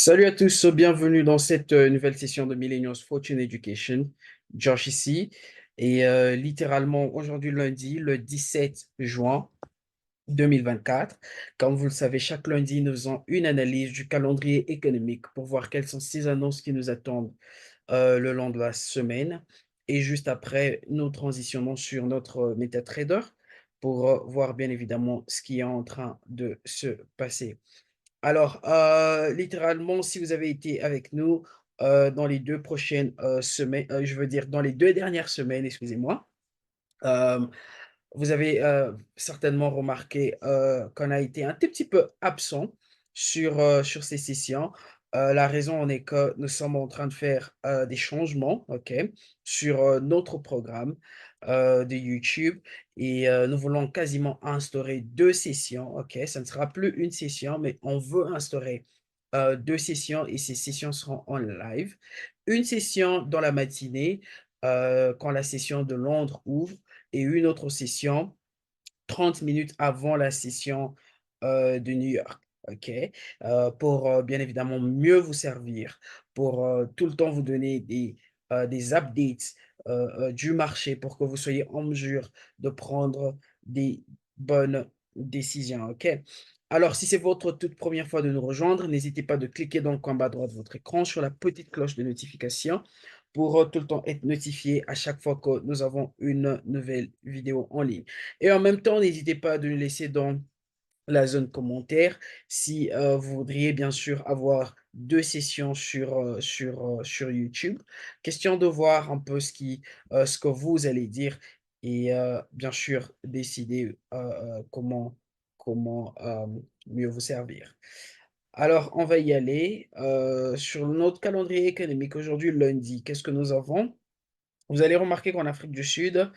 Salut à tous, bienvenue dans cette nouvelle session de Millennials Fortune Education. Josh ici. Et littéralement, aujourd'hui lundi, le 17 juin 2024. Comme vous le savez, chaque lundi, nous faisons une analyse du calendrier économique pour voir quelles sont ces annonces qui nous attendent le long de la semaine. Et juste après, nous transitionnons sur notre MetaTrader pour voir bien évidemment ce qui est en train de se passer. Alors, littéralement, si vous avez été avec nous dans les deux prochaines semaines, je veux dire dans les deux dernières semaines, excusez-moi, euh, vous avez certainement remarqué qu'on a été un tout petit peu absent sur ces sessions. La raison en est que nous sommes en train de faire des changements, OK, sur notre programme de YouTube et nous voulons quasiment instaurer deux sessions, OK. Ça ne sera plus une session, mais on veut instaurer deux sessions et ces sessions seront en live. Une session dans la matinée quand la session de Londres ouvre et une autre session 30 minutes avant la session de New York. OK? Pour bien évidemment mieux vous servir, pour tout le temps vous donner des updates du marché pour que vous soyez en mesure de prendre des bonnes décisions. OK? Alors, si c'est votre toute première fois de nous rejoindre, n'hésitez pas de cliquer dans le coin bas droit de votre écran sur la petite cloche de notification pour tout le temps être notifié à chaque fois que nous avons une nouvelle vidéo en ligne. Et en même temps, n'hésitez pas à nous laisser dans la zone commentaire si vous voudriez bien sûr avoir deux sessions sur YouTube. Question de voir un peu ce que vous allez dire et bien sûr décider comment mieux vous servir. Alors, on va y aller. Sur notre calendrier économique, aujourd'hui, lundi, qu'est-ce que nous avons? Vous allez remarquer qu'en Afrique du Sud,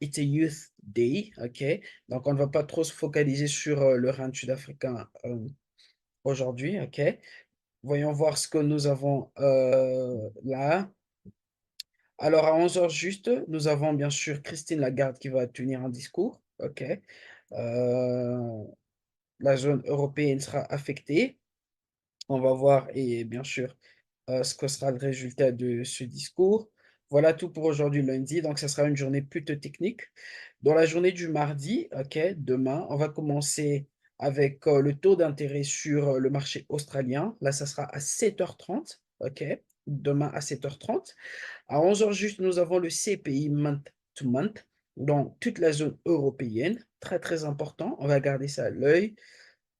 it's a Youth Day, OK? Donc, on ne va pas trop se focaliser sur le rand sud-africain aujourd'hui, OK? Voyons voir ce que nous avons là. Alors, à 11 heures juste, nous avons bien sûr Christine Lagarde qui va tenir un discours, OK? Euh, la zone européenne sera affectée. On va voir et bien sûr ce que sera le résultat de ce discours. Voilà tout pour aujourd'hui lundi. Donc, ça sera une journée plutôt technique. Dans la journée du mardi, ok, demain, on va commencer avec le taux d'intérêt sur le marché australien. Là, ça sera à 7h30, ok, demain à 7h30. À 11h juste, nous avons le CPI month to month dans toute la zone européenne. Très, très important. On va garder ça à l'œil.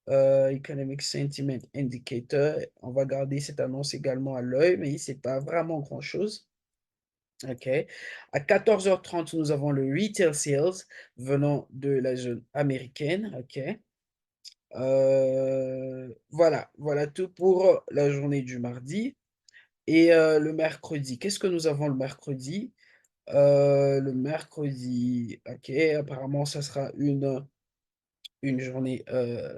Economic Sentiment Indicator. On va garder cette annonce également à l'œil, mais c'est pas vraiment grand-chose. OK. À 14h30, nous avons le Retail Sales venant de la zone américaine. OK. Voilà tout pour la journée du mardi. Et le mercredi, qu'est-ce que nous avons le mercredi? Le mercredi, OK, apparemment, ça sera une journée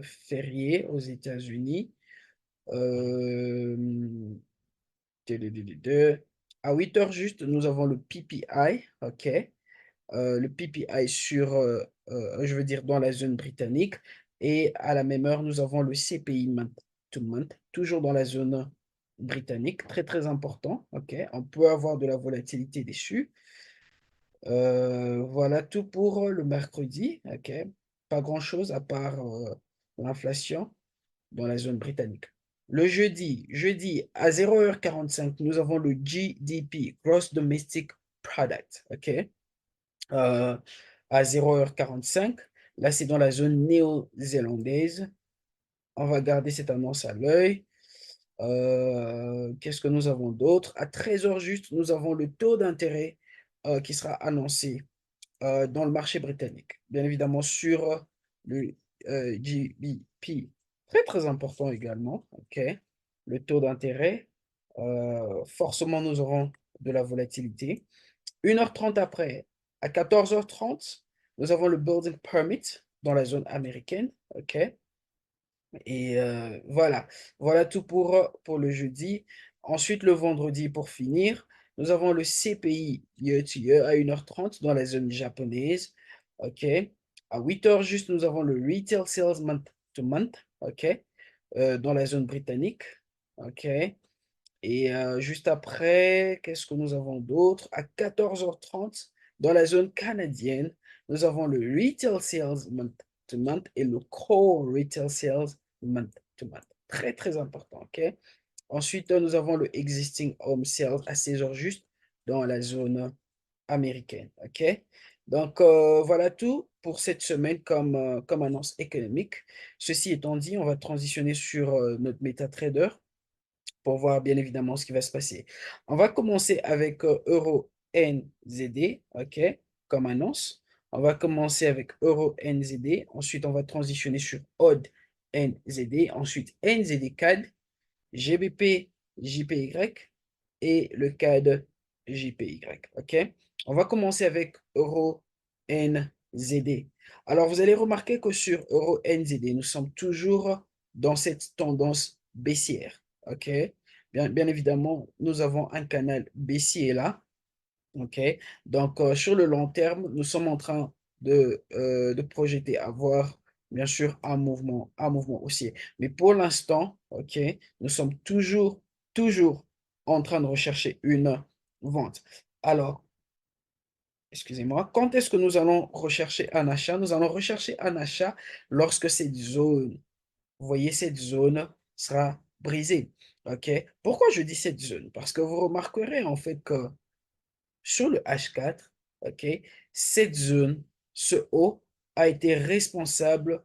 fériée aux États-Unis. Euh, À 8 heures juste, nous avons le PPI, OK. Le PPI sur, je veux dire, dans la zone britannique. Et à la même heure, nous avons le CPI month to month, toujours dans la zone britannique. Très, très important, OK. On peut avoir de la volatilité dessus. Voilà tout pour le mercredi, OK. Pas grand-chose à part l'inflation dans la zone britannique. Le jeudi à 0h45, nous avons le GDP, Gross Domestic Product, OK? Euh, à 0h45, là c'est dans la zone néo-zélandaise. On va garder cette annonce à l'œil. Qu'est-ce que nous avons d'autre? À 13h juste, nous avons le taux d'intérêt qui sera annoncé dans le marché britannique. Bien évidemment sur le GBP. Très, très important également. OK. Le taux d'intérêt. Forcément, nous aurons de la volatilité. 1h30 après, à 14h30, nous avons le Building Permit dans la zone américaine. OK. Et voilà, voilà tout pour le jeudi. Ensuite, le vendredi, pour finir, nous avons le CPI year to year à 1h30 dans la zone japonaise. OK. À 8h juste, nous avons le Retail Sales month to month. OK. Dans la zone britannique. OK? Et juste après, qu'est-ce que nous avons d'autre? À 14h30, dans la zone canadienne, nous avons le Retail Sales Month to Month et le Core Retail Sales Month to Month. Très, très important, OK? Ensuite, nous avons le Existing Home Sales à 16h juste dans la zone américaine, OK? Donc, voilà tout pour cette semaine comme annonce économique. Ceci étant dit, on va transitionner sur notre MetaTrader pour voir bien évidemment ce qui va se passer. On va commencer avec Euro NZD, OK, comme annonce. On va commencer avec Euro NZD. Ensuite, on va transitionner sur OD NZD. Ensuite, NZD CAD, GBP JPY et le CAD JPY. OK? On va commencer avec Euro NZD. Alors, vous allez remarquer que sur Euro NZD, nous sommes toujours dans cette tendance baissière. OK? Bien évidemment, nous avons un canal baissier là. OK? Donc, sur le long terme, nous sommes en train de projeter avoir, bien sûr, un mouvement haussier. Mais pour l'instant, OK, nous sommes toujours en train de rechercher une vente. Alors, excusez-moi, quand est-ce que nous allons rechercher un achat? Nous allons rechercher un achat lorsque cette zone, vous voyez, cette zone sera brisée. OK? Pourquoi je dis cette zone? Parce que vous remarquerez en fait que sur le H4, OK, cette zone, ce haut, a été responsable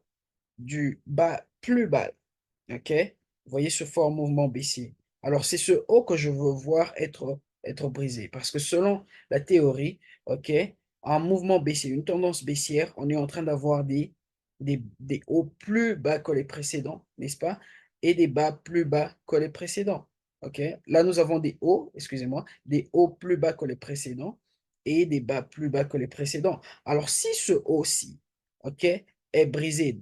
du bas plus bas. OK? Vous voyez ce fort mouvement baissier. Alors, c'est ce haut que je veux voir être brisé. Parce que selon la théorie, OK, un mouvement baissier, une tendance baissière, on est en train d'avoir des hauts plus bas que les précédents, n'est-ce pas? Et des bas plus bas que les précédents. OK? Là, nous avons des hauts, excusez-moi, des hauts plus bas que les précédents et des bas plus bas que les précédents. Alors, si ce haut-ci, OK, est brisé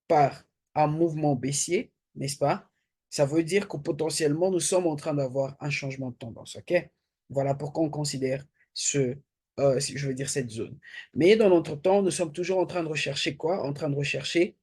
par un mouvement baissier, n'est-ce pas? Ça veut dire que potentiellement, nous sommes en train d'avoir un changement de tendance, OK? Voilà pourquoi on considère je veux dire cette zone. Mais dans notre temps, nous sommes toujours en train de rechercher quoi? En train de rechercher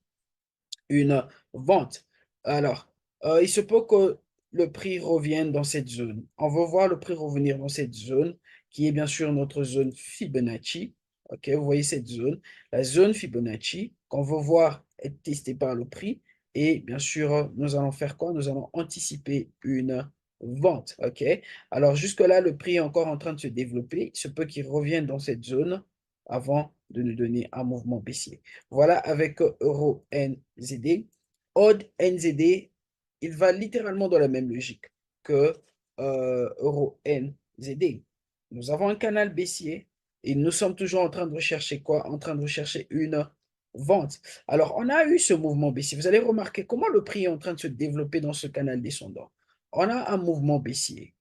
une vente. Alors, il se peut que le prix revienne dans cette zone. On va voir le prix revenir dans cette zone, qui est bien sûr notre zone Fibonacci. OK, vous voyez cette zone, la zone Fibonacci, qu'on va voir être testée par le prix. Et bien sûr, nous allons faire quoi? Nous allons anticiper une vente. OK, alors jusque-là, le prix est encore en train de se développer. Il se peut qu'il revienne dans cette zone avant de nous donner un mouvement baissier. Voilà avec Euro NZD. Odd NZD, il va littéralement dans la même logique que Euro NZD. Nous avons un canal baissier et nous sommes toujours en train de rechercher quoi? En train de rechercher une vente. Alors, on a eu ce mouvement baissier. Vous allez remarquer comment le prix est en train de se développer dans ce canal descendant. On a un mouvement baissier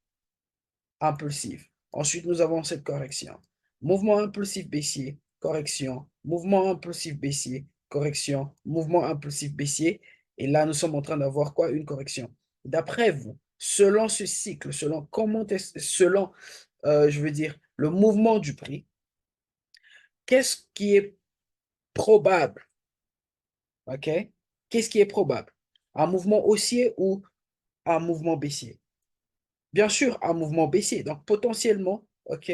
impulsif. Ensuite, nous avons cette correction. Mouvement impulsif baissier, correction. Mouvement impulsif baissier, correction. Mouvement impulsif baissier. Et là, nous sommes en train d'avoir quoi? Une correction. D'après vous, selon ce cycle, selon, je veux dire, le mouvement du prix, qu'est-ce qui est probable? OK? Qu'est-ce qui est probable? Un mouvement haussier ou un mouvement baissier? Bien sûr, un mouvement baissier. Donc, potentiellement, OK,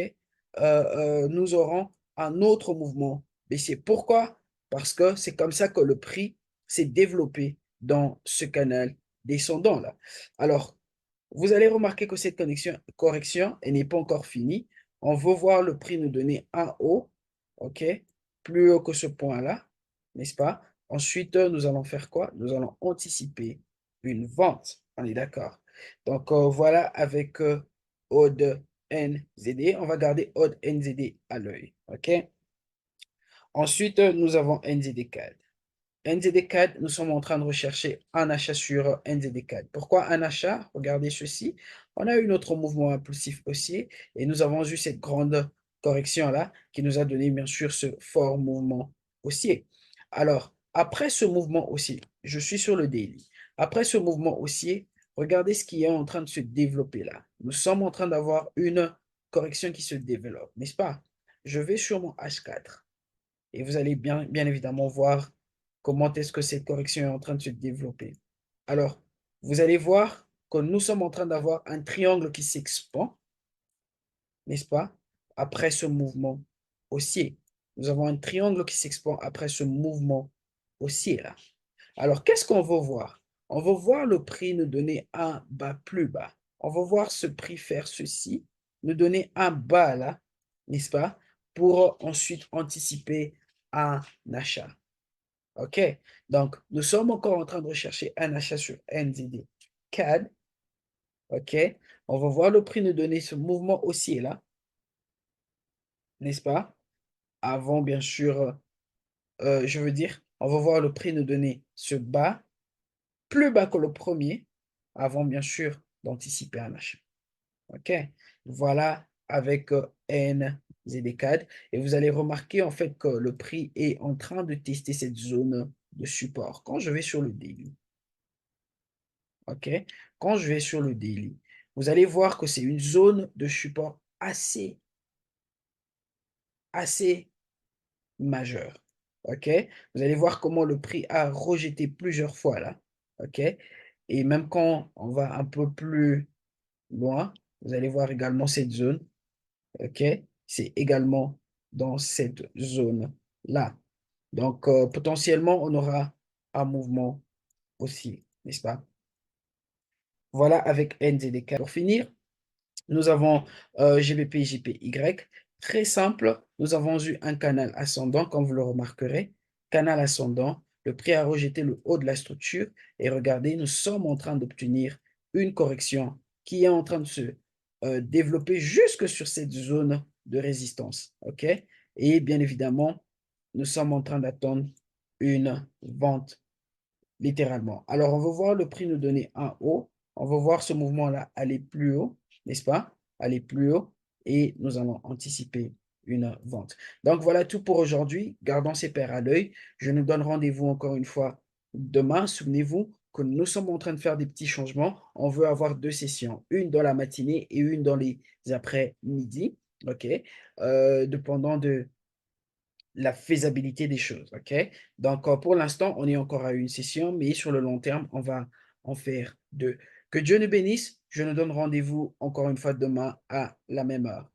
nous aurons un autre mouvement baissier. Pourquoi? Parce que c'est comme ça que le prix s'est développé dans ce canal descendant-là. Alors, vous allez remarquer que cette correction, elle n'est pas encore finie. On veut voir le prix nous donner un haut, OK, plus haut que ce point-là, n'est-ce pas? Ensuite, nous allons faire quoi? Nous allons anticiper une vente. On est d'accord. Donc, voilà avec Odd NZD. On va garder Odd NZD à l'œil, OK? Ensuite, nous avons NZD-CAD. NZD-CAD, nous sommes en train de rechercher un achat sur NZD-CAD. Pourquoi un achat? Regardez ceci. On a eu notre mouvement impulsif haussier et nous avons eu cette grande correction-là qui nous a donné bien sûr ce fort mouvement haussier. Alors, après ce mouvement haussier, je suis sur le daily. Après ce mouvement haussier, regardez ce qui est en train de se développer là. Nous sommes en train d'avoir une correction qui se développe, n'est-ce pas? Je vais sur mon H4 et vous allez bien évidemment voir comment est-ce que cette correction est en train de se développer. Alors, vous allez voir que nous sommes en train d'avoir un triangle qui s'expand, n'est-ce pas? Après ce mouvement haussier. Nous avons un triangle qui s'expand après ce mouvement haussier-là. Alors, qu'est-ce qu'on va voir? On va voir le prix nous donner un bas plus bas. On va voir ce prix faire ceci, nous donner un bas là, n'est-ce pas? Pour ensuite anticiper un achat. OK? Donc, nous sommes encore en train de rechercher un achat sur NZD CAD. OK? On va voir le prix nous donner ce mouvement haussier là, n'est-ce pas? Avant, bien sûr, je veux dire, on va voir le prix nous donner ce bas, plus bas que le premier, avant, bien sûr, d'anticiper un achat. OK? Voilà avec NZD-CAD. Et vous allez remarquer en fait que le prix est en train de tester cette zone de support. Quand je vais sur le daily, OK? Quand je vais sur le daily, vous allez voir que c'est une zone de support assez majeure. OK? Vous allez voir comment le prix a rejeté plusieurs fois là. OK? Et même quand on va un peu plus loin, vous allez voir également cette zone. OK? C'est également dans cette zone-là. Donc, potentiellement, on aura un mouvement aussi, n'est-ce pas? Voilà avec NZDK. Pour finir, nous avons GBP, JPY. Très simple, nous avons eu un canal ascendant, comme vous le remarquerez. Canal ascendant, le prix a rejeté le haut de la structure. Et regardez, nous sommes en train d'obtenir une correction qui est en train de se développer jusque sur cette zone de résistance. OK? Et bien évidemment, nous sommes en train d'attendre une vente littéralement. Alors, on va voir le prix nous donner un haut. On va voir ce mouvement-là aller plus haut, n'est-ce pas? Aller plus haut et nous allons anticiper une vente. Donc, voilà tout pour aujourd'hui. Gardons ces paires à l'œil. Je nous donne rendez-vous encore une fois demain. Souvenez-vous que nous sommes en train de faire des petits changements. On veut avoir 2 sessions, une dans la matinée et une dans les après-midi. OK? Dépendant de la faisabilité des choses, OK? Donc, pour l'instant, on est encore à une session, mais sur le long terme, on va en faire deux. Que Dieu nous bénisse. Je nous donne rendez-vous encore une fois demain à la même heure.